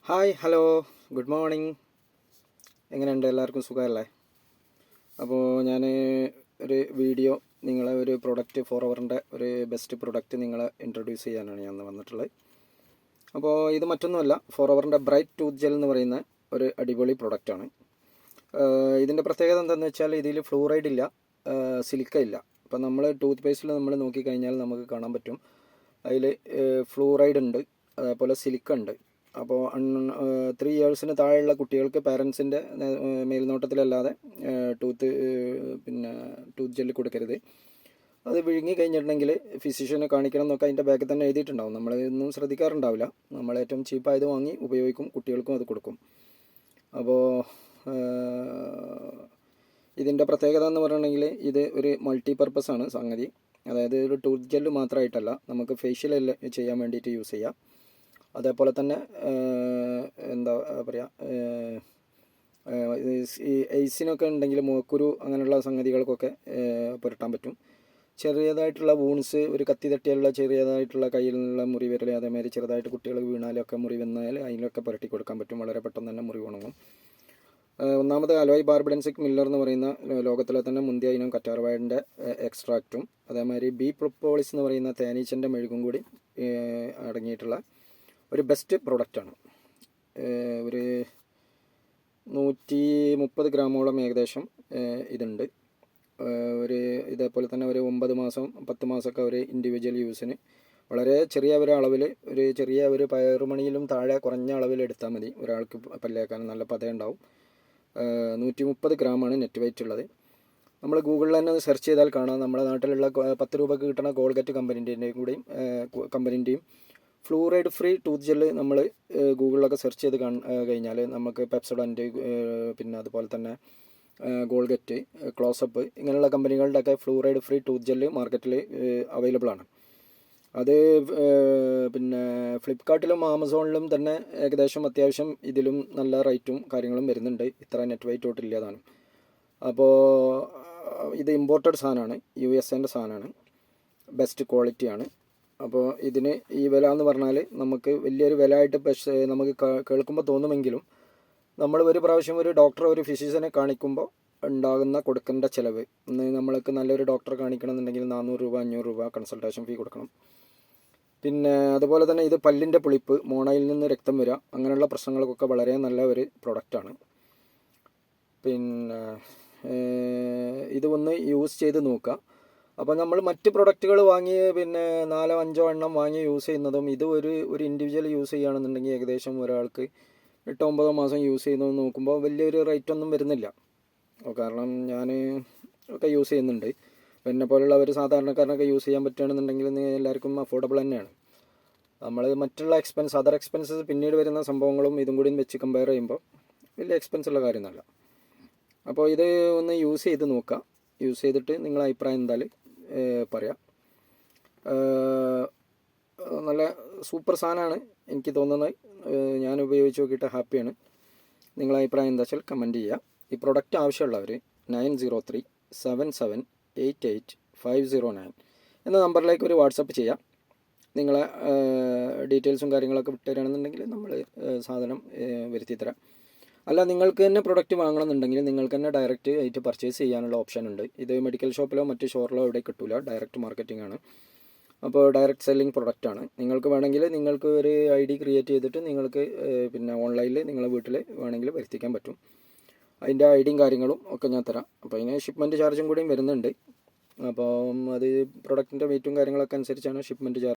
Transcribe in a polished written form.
Hi hello good morning. എങ്ങനെയുണ്ട്? എല്ലാവർക്കും സുഖമല്ലേ? അപ്പോൾ ഞാൻ ഒരു വീഡിയോ നിങ്ങളെ ഒരു പ്രൊഡക്റ്റ് ഫോറവറിൻ്റെ ഒരു ബെസ്റ്റ് പ്രൊഡക്റ്റ് നിങ്ങളെ ഇൻട്രൊഡ്യൂസ് ചെയ്യാനാണ് ഞാൻ വന്നിട്ടുള്ളത്. അപ്പോൾ ഇത് മറ്റൊന്നുമല്ല, ഫോറവറിൻ്റെ ബ്രൈറ്റ് ടൂത്ത് ജെൽ എന്ന് പറയുന്ന ഒരു അടിപൊളി പ്രൊഡക്റ്റാണ്. ഇതിൻ്റെ പ്രത്യേകത എന്താണെന്ന് വെച്ചാൽ ഇതിൽ ഫ്ലൂറൈഡ് ഇല്ല, സിലിക്ക ഇല്ല. അപ്പോൾ നമ്മൾ ടൂത്ത് പേസ്റ്റിൽ നമ്മൾ നോക്കിക്കഴിഞ്ഞാൽ നമുക്ക് കാണാൻ പറ്റും അതിൽ ഫ്ലൂറൈഡ് ഉണ്ട്, അതേപോലെ സിലിക്ക ഉണ്ട്. അപ്പോൾ 3 ഇയേഴ്സിന് താഴെയുള്ള കുട്ടികൾക്ക് പാരൻസിൻ്റെ മേൽനോട്ടത്തിലല്ലാതെ ടൂത്ത് ജെല്ല് കൊടുക്കരുത്. അത് വിഴുങ്ങി കഴിഞ്ഞിട്ടുണ്ടെങ്കിൽ ഫിസിഷ്യനെ കാണിക്കണം എന്നൊക്കെ അതിൻ്റെ ബാക്കിൽ തന്നെ എഴുതിയിട്ടുണ്ടാവും. നമ്മളൊന്നും ശ്രദ്ധിക്കാറുണ്ടാവില്ല. നമ്മൾ ഏറ്റവും ചീപ്പായത് വാങ്ങി ഉപയോഗിക്കും, കുട്ടികൾക്കും അത് കൊടുക്കും. അപ്പോൾ ഇതിൻ്റെ പ്രത്യേകത എന്ന് പറയുകയാണെങ്കിൽ ഇത് ഒരു മൾട്ടി പർപ്പസ് ആണ് സംഗതി. അതായത് ഒരു ടൂത്ത് ജെല്ല് മാത്രമായിട്ടല്ല, നമുക്ക് ഫേഷ്യൽ ചെയ്യാൻ വേണ്ടിയിട്ട് യൂസ് ചെയ്യാം. അതേപോലെ തന്നെ എന്താ പറയുക, ഈ ഐസിനൊക്കെ ഉണ്ടെങ്കിൽ മുഖക്കുരു അങ്ങനെയുള്ള സംഗതികൾക്കൊക്കെ പുരട്ടാൻ പറ്റും. ചെറിയതായിട്ടുള്ള വൂൺസ്, ഒരു കത്തി തട്ടിയാലുള്ള ചെറിയതായിട്ടുള്ള കയ്യിലുള്ള മുറി വരൽ, അതേമാതിരി ചെറുതായിട്ട് കുട്ടികൾ വീണാലൊക്കെ മുറി വന്നാൽ അതിലൊക്കെ പുരട്ടി കൊടുക്കാൻ പറ്റും. വളരെ പെട്ടെന്ന് തന്നെ മുറി ഉണങ്ങും. ഒന്നാമത് അലോയ് ബാർബഡൻസിക് മില്ലർ എന്ന് പറയുന്ന ലോകത്തിലെ തന്നെ മുന്തിയ ഇനം കറ്റാർവാഴൻ്റെ എക്സ്ട്രാക്റ്റും, അതേമാതിരി ബി പ്രൊപ്പോളിസ് എന്ന് പറയുന്ന തേനീച്ചൻ്റെ മെഴുകും കൂടി അടങ്ങിയിട്ടുള്ള ഒരു ബെസ്റ്റ് പ്രൊഡക്റ്റാണ്. ഒരു 130 ഗ്രാമോളം ഏകദേശം ഇതുണ്ട്. ഇതേപോലെ തന്നെ ഒരു 9 മാസം 10 മാസമൊക്കെ ഒരു ഇൻഡിവിജ്വൽ യൂസിന് വളരെ ചെറിയ ഒരു അളവിൽ, ഒരു ചെറിയ ഒരു പയറുമണിയിലും താഴെ കുറഞ്ഞ അളവിൽ എടുത്താൽ മതി. ഒരാൾക്ക് പല്ലേക്കാൻ നല്ല പതയുണ്ടാവും. 130 ഗ്രാമാണ് നെറ്റ് വെയിറ്റ് ഉള്ളത്. നമ്മൾ ഗൂഗിളിൽ തന്നെ സെർച്ച് ചെയ്താൽ കാണാം. നമ്മുടെ നാട്ടിലുള്ള 10 രൂപക്ക് കിട്ടുന്ന കോൾഗറ്റ് കമ്പനീൻ്റെയും ഫ്ലൂറൈഡ് ഫ്രീ ടൂത്ത് ജെല്ല് നമ്മൾ ഗൂഗിളിലൊക്കെ സെർച്ച് ചെയ്ത് കഴിഞ്ഞാൽ നമുക്ക് പെപ്സോഡൻറ്റ്, പിന്നെ അതുപോലെ തന്നെ ഗോൾഗറ്റ്, ക്ലോസപ്പ് ഇങ്ങനെയുള്ള കമ്പനികളുടെയൊക്കെ ഫ്ലൂറൈഡ് ഫ്രീ ടൂത്ത് ജെല്ല് മാർക്കറ്റിൽ അവൈലബിൾ ആണ്. അത് പിന്നെ ഫ്ലിപ്കാർട്ടിലും ആമസോണിലും തന്നെ ഏകദേശം അത്യാവശ്യം ഇതിലും നല്ല റേറ്റും കാര്യങ്ങളും വരുന്നുണ്ട്. ഇത്ര നെറ്റ് വെയിറ്റ് തൊട്ടില്ലാതാണ്. അപ്പോൾ ഇത് ഇമ്പോർട്ടഡ് സാധനമാണ്, USA സാധനമാണ്, ബെസ്റ്റ് ക്വാളിറ്റിയാണ്. അപ്പോൾ ഇതിന് ഈ വില എന്ന് പറഞ്ഞാൽ നമുക്ക് വലിയൊരു വില ആയിട്ട് നമുക്ക് കേൾക്കുമ്പോൾ തോന്നുമെങ്കിലും നമ്മൾ ഒരു പ്രാവശ്യം ഒരു ഡോക്ടറെ, ഒരു ഫിസിഷ്യനെ കാണിക്കുമ്പോൾ ഉണ്ടാകുന്ന കൊടുക്കേണ്ട ചിലവ്, നമ്മൾക്ക് നല്ലൊരു ഡോക്ടറെ കാണിക്കണമെന്നുണ്ടെങ്കിൽ 400 രൂപ 500 രൂപ കൺസൾട്ടേഷൻ ഫീ കൊടുക്കണം. പിന്നെ അതുപോലെ തന്നെ ഇത് പല്ലിൻ്റെ പുളിപ്പ്, മോണയിൽ നിന്ന് രക്തം വരിക, അങ്ങനെയുള്ള പ്രശ്നങ്ങൾക്കൊക്കെ വളരെ നല്ല ഒരു പ്രൊഡക്റ്റാണ്. പിന്നെ ഇത് ഒന്ന് യൂസ് ചെയ്ത് നോക്കുക. അപ്പോൾ നമ്മൾ മറ്റ് പ്രൊഡക്റ്റുകൾ വാങ്ങി 4-5 എണ്ണം വാങ്ങി യൂസ് ചെയ്യുന്നതും ഇത് ഒരു ഇൻഡിവിജ്വൽ യൂസ് ചെയ്യുകയാണെന്നുണ്ടെങ്കിൽ ഏകദേശം ഒരാൾക്ക് 8-9 മാസം യൂസ് ചെയ്യുന്നത് നോക്കുമ്പോൾ വലിയൊരു റേറ്റ് ഒന്നും വരുന്നില്ല. കാരണം ഞാൻ ഒക്കെ യൂസ് ചെയ്യുന്നുണ്ട്. എന്നെ പോലുള്ള ഒരു സാധാരണക്കാരനൊക്കെ യൂസ് ചെയ്യാൻ പറ്റുകയാണെന്നുണ്ടെങ്കിൽ എല്ലാവർക്കും അഫോർഡബിൾ തന്നെയാണ്. നമ്മൾ മറ്റുള്ള അതർ എക്സ്പെൻസസ് പിന്നീട് വരുന്ന സംഭവങ്ങളും ഇതും കൂടി വെച്ച് കമ്പയർ ചെയ്യുമ്പോൾ വലിയ എക്സ്പെൻസ് ഉള്ള കാര്യമൊന്നുമല്ല. അപ്പോൾ ഇത് ഒന്ന് യൂസ് ചെയ്ത് നോക്കുക. യൂസ് ചെയ്തിട്ട് നിങ്ങളെ അഭിപ്രായം എന്തായാലും പറയാം. നല്ല സൂപ്പർ സാധനമാണ് എനിക്ക് തോന്നുന്നത്. ഞാൻ ഉപയോഗിച്ച് നോക്കിയിട്ട് ഹാപ്പിയാണ്. നിങ്ങളെ അഭിപ്രായം എന്താ വെച്ചാൽ കമൻറ്റ് ചെയ്യുക. ഈ പ്രൊഡക്റ്റ് ആവശ്യമുള്ളവർ 903477885009 എന്ന നമ്പറിലേക്ക് ഒരു വാട്സപ്പ് ചെയ്യാം. നിങ്ങളെ ഡീറ്റെയിൽസും കാര്യങ്ങളൊക്കെ വിട്ടുതരികയാണെന്നുണ്ടെങ്കിൽ നമ്മൾ സാധനം വരുത്തി തരാം. അല്ല, നിങ്ങൾക്ക് തന്നെ പ്രൊഡക്റ്റ് വാങ്ങണമെന്നുണ്ടെങ്കിൽ നിങ്ങൾക്ക് തന്നെ ഡയറക്റ്റ് ആയിട്ട് പർച്ചേസ് ചെയ്യാനുള്ള ഓപ്ഷൻ ഉണ്ട്. ഇത് മെഡിക്കൽ ഷോപ്പിലോ മറ്റ് സ്റ്റോറിലോ എവിടെ കിട്ടില്ല, ഡയറക്റ്റ് മാർക്കറ്റിംഗ് ആണ്. അപ്പോൾ ഡയറക്റ്റ് സെല്ലിംഗ് പ്രൊഡക്റ്റാണ്. നിങ്ങൾക്ക് വേണമെങ്കിൽ നിങ്ങൾക്ക് ഒരു ID ക്രിയേറ്റ് ചെയ്തിട്ട് നിങ്ങൾക്ക് ഓൺലൈനിൽ നിങ്ങളെ വീട്ടിൽ വേണമെങ്കിൽ വരുത്തിക്കാൻ പറ്റും. അതിൻ്റെ ഐഡിയും കാര്യങ്ങളും ഒക്കെ ഞാൻ തരാം. അപ്പോൾ അതിന് ഷിപ്മെൻറ്റ് ചാർജും കൂടിയും വരുന്നുണ്ട്. അപ്പം അത് പ്രൊഡക്റ്റിൻ്റെ വെയിറ്റും കാര്യങ്ങളൊക്കെ അനുസരിച്ചാണ് ഷിപ്മെൻറ്റ് ചാർജ്.